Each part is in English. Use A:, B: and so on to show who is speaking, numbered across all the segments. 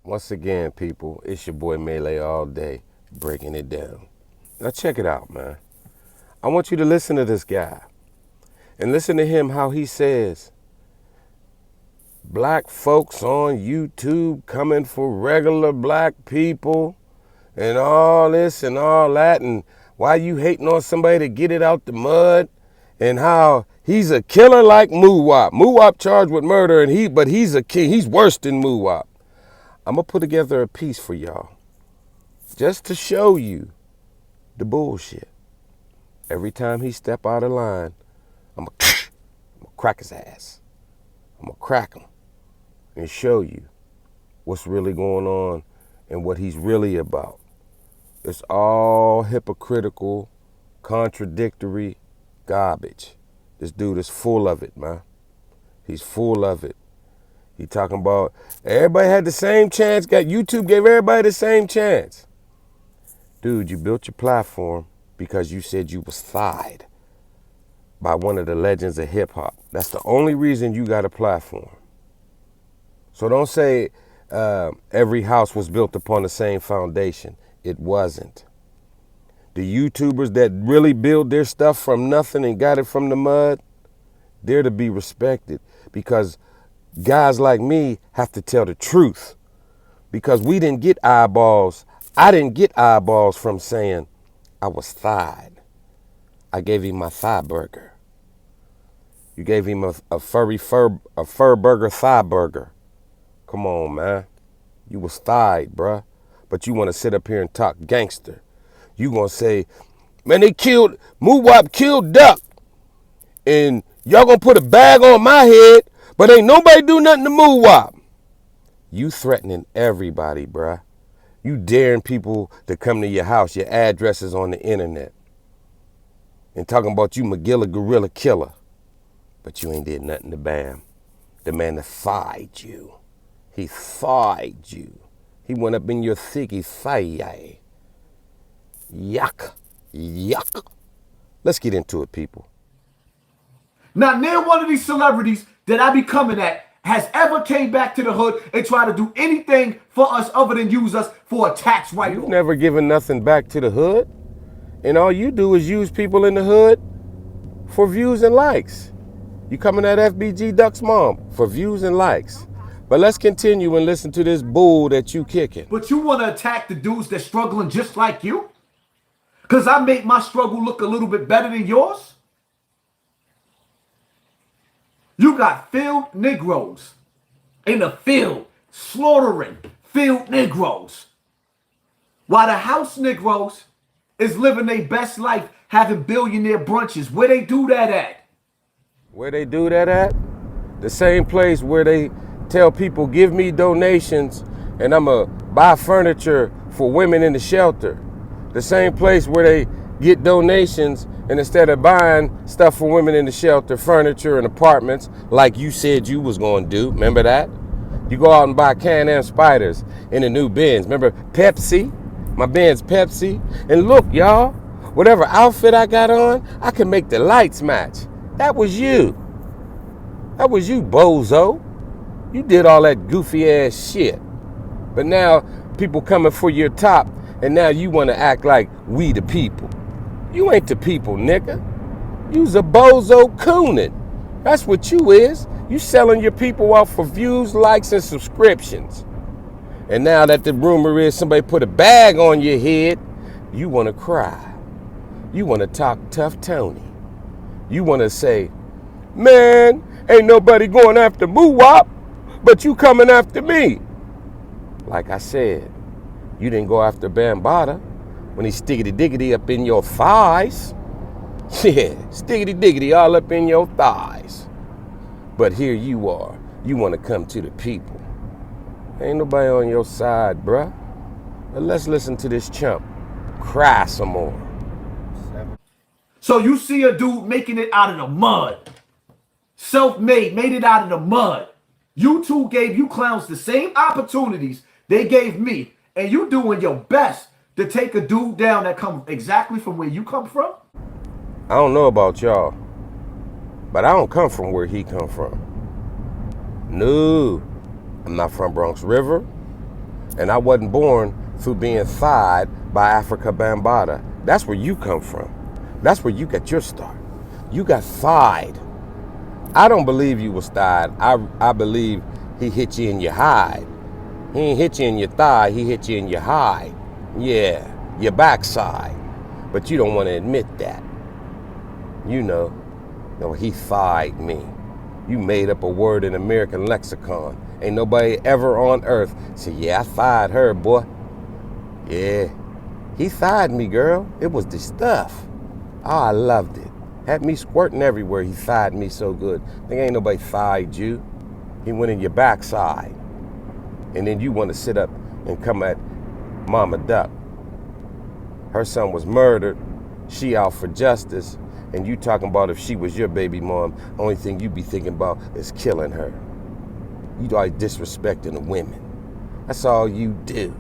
A: Once again, people, it's your boy Melee all day, breaking it down. Now check it out, man. I want you to listen to this guy and listen to him how he says, black folks on YouTube coming for regular black people and all this and all that, and why you hating on somebody to get it out the mud, and how he's a killer like Muwop. Muwop charged with murder, and but he's a king. He's worse than Muwop. I'm gonna put together a piece for y'all just to show you the bullshit. Every time he step out of line, I'm gonna crack his ass. I'm gonna crack him and show you what's really going on and what he's really about. It's all hypocritical, contradictory garbage. This dude is full of it, man. He's full of it. He talking about everybody had the same chance. YouTube gave everybody the same chance. Dude, you built your platform because you said you was thied by one of the legends of hip hop. That's the only reason you got a platform. So don't say every house was built upon the same foundation. It wasn't. The YouTubers that really build their stuff from nothing and got it from the mud, they're to be respected, because guys like me have to tell the truth, because we didn't get eyeballs. I didn't get eyeballs from saying I was thied. I gave him my thigh burger. You gave him a fur burger, thigh burger. Come on, man. You was thied, bruh. But you want to sit up here and talk gangster. You gonna say, man, Muwop killed Duck, and y'all gonna put a bag on my head, but ain't nobody do nothing to Muwop. You threatening everybody, bruh. You daring people to come to your house, your address is on the internet, and talking about you McGilla gorilla killer. But you ain't did nothing to Bam. The man that thighed you. He thighed you. He went up in your thicky thigh. Yuck. Yuck. Let's get into it, people.
B: Now, near one of these celebrities that I be coming at has ever came back to the hood and tried to do anything for us other than use us for a tax write-off.
A: You've never given nothing back to the hood. And all you do is use people in the hood for views and likes. You coming at FBG Duck's mom for views and likes. But let's continue and listen to this bull that you kicking.
B: But you want to attack the dudes that's struggling just like you? Because I make my struggle look a little bit better than yours? You got field Negroes in the field slaughtering field Negroes, while the house Negroes is living their best life having billionaire brunches. Where they do that at?
A: Where they do that at? The same place where they tell people, give me donations and I'm going to buy furniture for women in the shelter. The same place where they get donations, and instead of buying stuff for women in the shelter, furniture and apartments, like you said you was going to do, remember that? You go out and buy Can-Am Spiders in the new Benz. Remember Pepsi? My Benz Pepsi. And look, y'all, whatever outfit I got on, I can make the lights match. That was you. That was you, bozo. You did all that goofy ass shit. But now people coming for your top, and now you want to act like we the people. You ain't the people, nigga. You's a bozo coonin'. That's what you is. You selling your people out for views, likes, and subscriptions. And now that the rumor is somebody put a bag on your head, you want to cry. You want to talk tough Tony. You want to say, man, ain't nobody going after Muwop, but you coming after me. Like I said, you didn't go after Bambaataa when he stiggity-diggity up in your thighs. Yeah, stiggity-diggity all up in your thighs. But here you are. You want to come to the people. Ain't nobody on your side, bruh. But let's listen to this chump cry some more.
B: So you see a dude making it out of the mud. Self-made, made it out of the mud. YouTube gave you clowns the same opportunities they gave me, and you doing your best to take a dude down that comes exactly from where you come from?
A: I don't know about y'all, but I don't come from where he come from. No, I'm not from Bronx River. And I wasn't born through being thighed by Africa Bambaataa. That's where you come from. That's where you got your start. You got thighed. I don't believe you was thighed. I believe he hit you in your hide. He ain't hit you in your thigh, he hit you in your hide. Yeah, your backside. But you don't want to admit that. You know, no, he thighed me. You made up a word in American lexicon. Ain't nobody ever on earth say, yeah, I thighed her, boy. Yeah, he thighed me, girl. It was the stuff. Oh, I loved it. Had me squirting everywhere. He thighed me so good. Think ain't nobody thighed you. He went in your backside. And then you want to sit up and come at Mama Duck. Her son was murdered. She out for justice. And you talking about if she was your baby mom, only thing you be thinking about is killing her. You always disrespecting the women. That's all you do.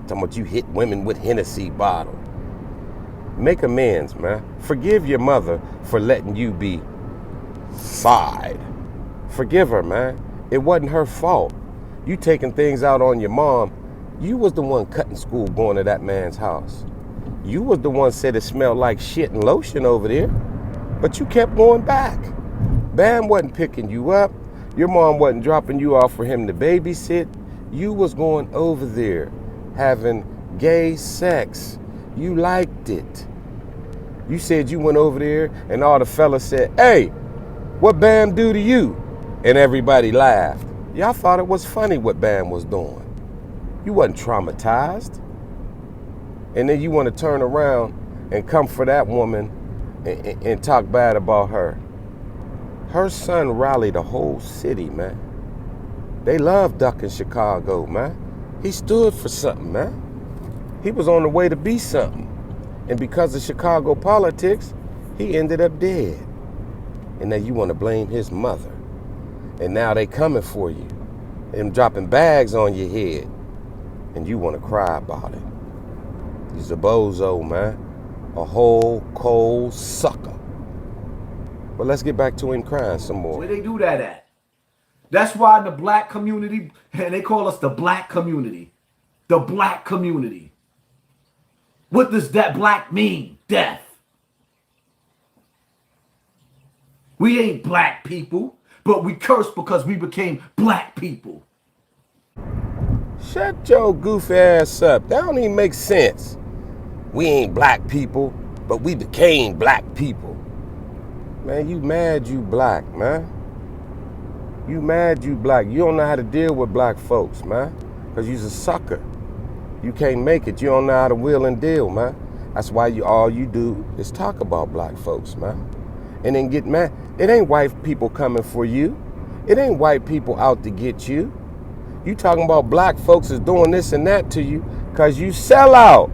A: Talking about you hit women with Hennessy bottle. Make amends, man. Forgive your mother for letting you be thighed. Forgive her, man. It wasn't her fault. You taking things out on your mom. You was the one cutting school going to that man's house. You was the one said it smelled like shit and lotion over there. But you kept going back. Bam wasn't picking you up. Your mom wasn't dropping you off for him to babysit. You was going over there having gay sex. You liked it. You said you went over there and all the fellas said, hey, what Bam do to you? And everybody laughed. Y'all thought it was funny what Bam was doing. You wasn't traumatized. And then you want to turn around and come for that woman and talk bad about her. Her son rallied the whole city, man. They love Duck in Chicago, man. He stood for something, man. He was on the way to be something. And because of Chicago politics, he ended up dead. And now you want to blame his mother. And now they coming for you. And dropping bags on your head. And you want to cry about it. He's a bozo, man. A whole cold sucker. But let's get back to him crying some more.
B: Where they do that at? That's why in the black community, and they call us the black community. The black community. What does that black mean? Death. We ain't black people, but we curse because we became black people.
A: Shut your goofy ass up. That don't even make sense. We ain't black people, but we became black people. Man, you mad you black, man. You mad you black. You don't know how to deal with black folks, man. Because you's a sucker. You can't make it. You don't know how to wheel and deal, man. That's why all you do is talk about black folks, man. And then get mad. It ain't white people coming for you. It ain't white people out to get you. You talking about black folks is doing this and that to you because you sell out.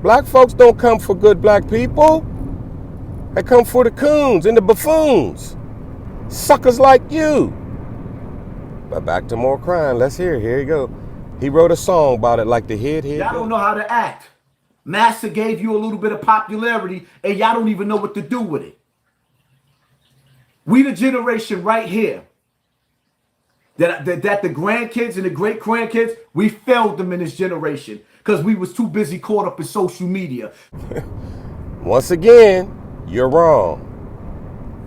A: Black folks don't come for good black people. They come for the coons and the buffoons. Suckers like you. But back to more crying. Let's hear it. Here you go. He wrote a song about it like the hit.
B: Y'all don't know how to act. Master gave you a little bit of popularity and y'all don't even know what to do with it. We the generation right here that the grandkids and the great grandkids, we failed them in this generation because we was too busy caught up in social media.
A: Once again, you're wrong.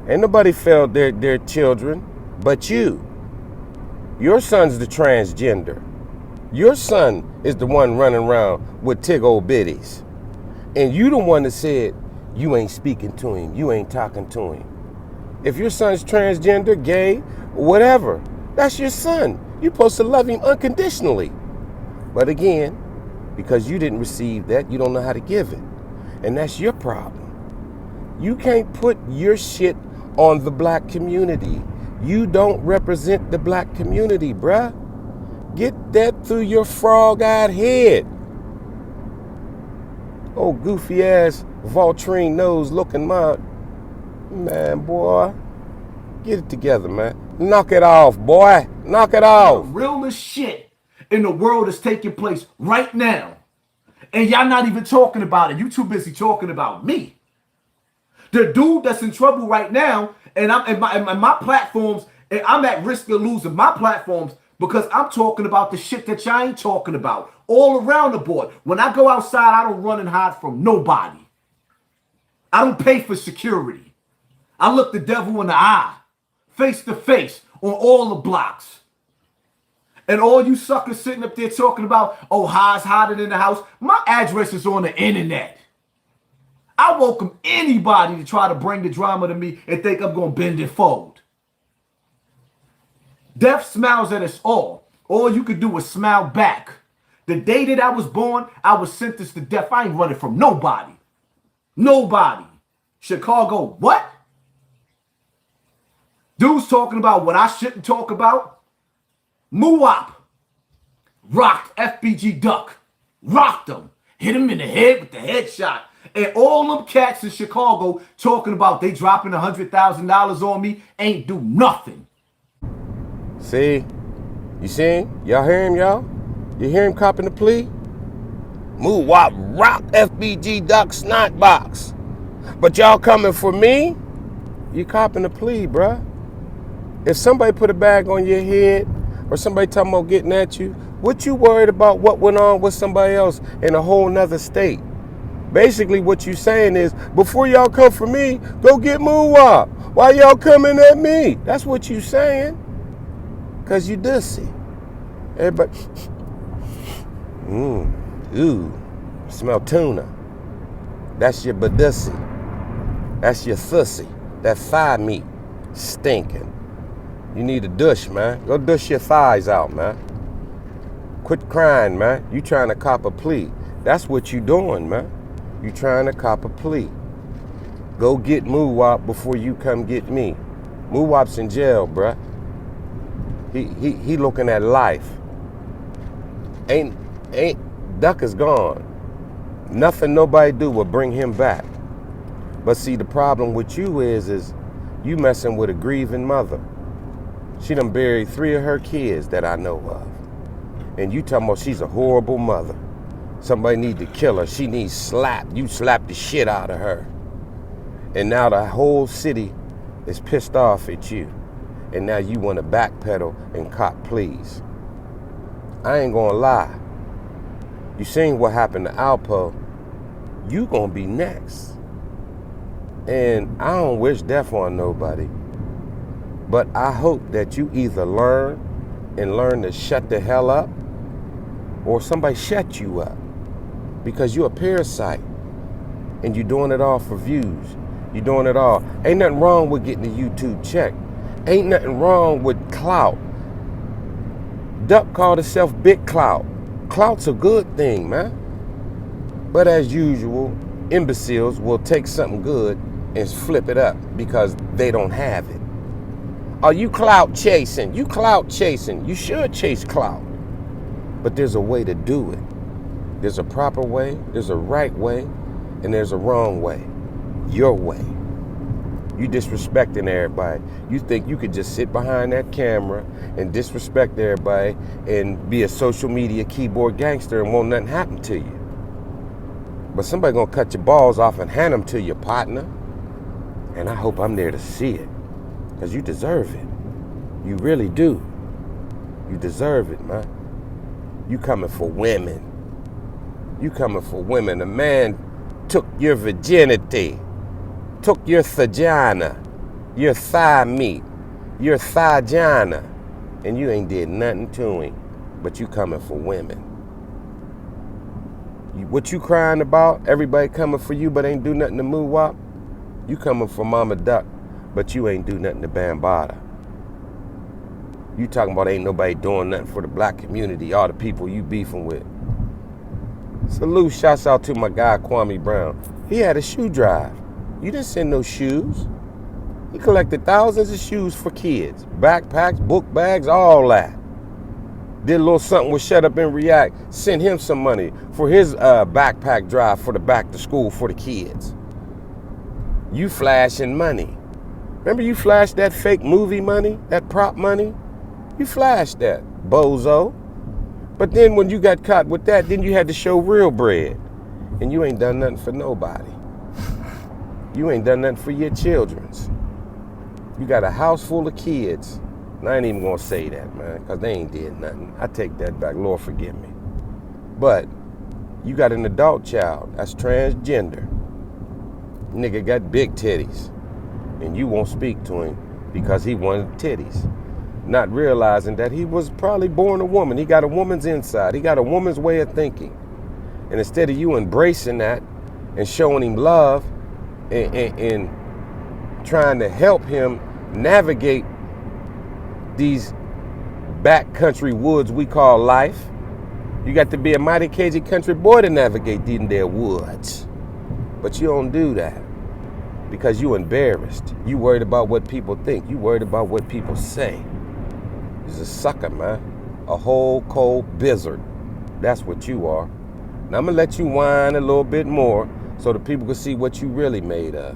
A: Ain't nobody failed their children but you. Your son's the transgender. Your son is the one running around with tig old bitties. And you the one that said you ain't speaking to him, you ain't talking to him. If your son's transgender, gay, whatever, that's your son. You're supposed to love him unconditionally. But again, because you didn't receive that, you don't know how to give it. And that's your problem. You can't put your shit on the black community. You don't represent the black community, bruh. Get that through your frog-eyed head. Oh, goofy ass, Valtrine nose looking mud. Man, boy, get it together, man. Knock it off, boy. Knock it off.
B: The realest shit in the world is taking place right now. And y'all not even talking about it. You too busy talking about me. The dude that's in trouble right now, and I'm in my platforms, and I'm at risk of losing my platforms Because I'm talking about the shit that y'all ain't talking about. All around the board. When I go outside, I don't run and hide from nobody. I don't pay for security. I look the devil in the eye, face to face, on all the blocks. And all you suckers sitting up there talking about, oh, high's hotter than the house. My address is on the internet. I welcome anybody to try to bring the drama to me and think I'm going to bend and fold. Death smiles at us all. All you could do was smile back. The day that I was born, I was sentenced to death. I ain't running from nobody. Nobody. Chicago, what? Dudes talking about what I shouldn't talk about. Muwop. Rocked FBG Duck. Rocked him. Hit him in the head with the headshot. And all them cats in Chicago talking about they dropping $100,000 on me ain't do nothing.
A: See? You see? Y'all hear him, y'all? You hear him copping the plea? Moo wop rock FBG Duck snot box. But y'all coming for me? You copping the plea, bruh. If somebody put a bag on your head or somebody talking about getting at you, what you worried about what went on with somebody else in a whole nother state? Basically what you saying is, before y'all come for me, go get Moo Wop. Why y'all coming at me? That's what you saying. Cause you dussy. Everybody, ooh, smell tuna. That's your badussy. That's your thussy. That thigh meat, stinking. You need a douche, man. Go douche your thighs out, man. Quit crying, man. You trying to cop a plea. That's what you doing, man. You trying to cop a plea. Go get Moo Wop before you come get me. Moo Wop's in jail, bruh. He looking at life. Ain't Duck is gone. Nothing nobody do will bring him back. But see, the problem with you is you messing with a grieving mother. She done buried 3 of her kids that I know of. And you talking about she's a horrible mother. Somebody need to kill her. She needs slapped. You slapped the shit out of her. And now the whole city is pissed off at you. And now you want to backpedal and cop pleas. I ain't gonna lie. You seen what happened to Alpo. You gonna be next. And I don't wish death on nobody. But I hope that you either learn to shut the hell up, or somebody shut you up. Because you're a parasite. And you're doing it all for views. You're doing it all. Ain't nothing wrong with getting a YouTube check. Ain't nothing wrong with clout. Duck called himself Big Clout. Clout's a good thing, man. But as usual, imbeciles will take something good and flip it up because they don't have it. Are you clout chasing? You clout chasing. You should chase clout. But there's a way to do it. There's a proper way, there's a right way, and there's a wrong way. Your way. You disrespecting everybody. You think you could just sit behind that camera and disrespect everybody and be a social media keyboard gangster and won't nothing happen to you. But somebody gonna cut your balls off and hand them to your partner. And I hope I'm there to see it. Because you deserve it. You really do. You deserve it, man. You coming for women. You coming for women. A man took your virginity. Took your vagina, your thigh meat, your thigh-gina, and you ain't did nothing to him, but you coming for women. What you crying about, everybody coming for you but ain't do nothing to Moo Wop? You coming for Mama Duck, but you ain't do nothing to Bambada. You talking about ain't nobody doing nothing for the black community, all the people you beefing with. Salute, shouts out to my guy Kwame Brown. He had a shoe drive. You didn't send no shoes. He collected thousands of shoes for kids. Backpacks, book bags, all that. Did a little something with Shut Up and React. Sent him some money for his backpack drive for the back to school for the kids. You flashing money. Remember you flashed that fake movie money? That prop money? You flashed that, bozo. But then when you got caught with that, then you had to show real bread. And you ain't done nothing for nobody. You ain't done nothing for your children. You got a house full of kids And I ain't even gonna say that, man, because they ain't did nothing. I take that back, Lord forgive me. But you got an adult child that's transgender. Nigga got big titties. And you won't speak to him because he wanted titties. Not realizing that he was probably born a woman. He got a woman's inside. He got a woman's way of thinking. And instead of you embracing that and showing him love and trying to help him navigate these backcountry woods we call life, you got to be a mighty cagey country boy to navigate these in their woods. But you don't do that because you embarrassed. You worried about what people think. You worried about what people say. You're a sucker, man. A whole cold blizzard. That's what you are. Now I'm gonna let you whine a little bit more so the people can see what you really made of.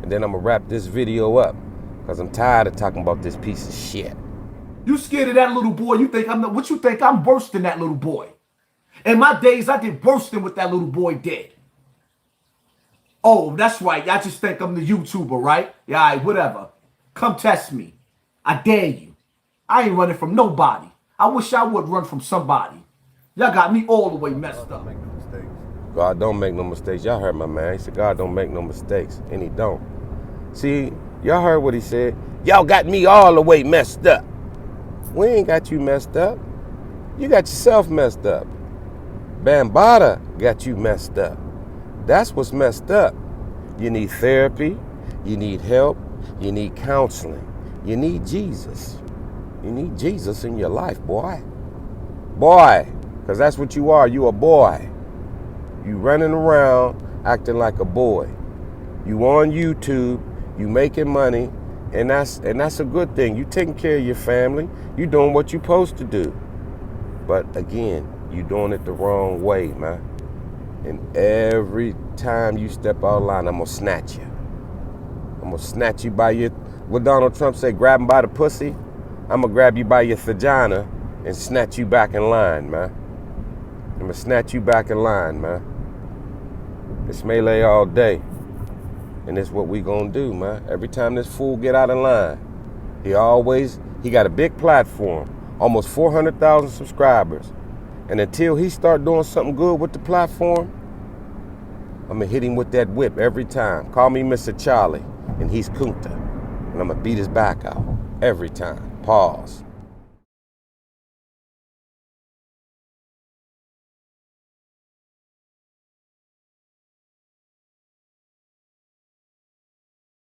A: And then I'm gonna wrap this video up because I'm tired of talking about this piece of shit.
B: You scared of that little boy? You think I'm not, what you think? I'm worse than that little boy. In my days, I did worse than what that little boy did. Oh, that's right. Y'all just think I'm the YouTuber, right? Yeah, all right, whatever. Come test me. I dare you. I ain't running from nobody. I wish I would run from somebody. Y'all got me all the way messed up.
A: God don't make no mistakes. Y'all heard my man. He said, God don't make no mistakes. And he don't. See, y'all heard what he said. Y'all got me all the way messed up. We ain't got you messed up. You got yourself messed up. Bambada got you messed up. That's what's messed up. You need therapy. You need help. You need counseling. You need Jesus. You need Jesus in your life, boy. Boy, because that's what you are. You a boy. You running around acting like a boy. You on YouTube. You making money. And that's a good thing. You taking care of your family. You doing what you supposed to do. But again, you doing it the wrong way, man. And every time you step out of line, I'm gonna snatch you. I'm gonna snatch you by your, what Donald Trump say, grab him by the pussy. I'm gonna grab you by your vagina and snatch you back in line, man. I'm gonna snatch you back in line, man. It's melee all day. And it's what we gonna do, man. Every time this fool get out of line, he got a big platform, almost 400,000 subscribers. And until he start doing something good with the platform, I'm gonna hit him with that whip every time. Call me Mr. Charlie, and he's Kunta. And I'm gonna beat his back out every time. Pause.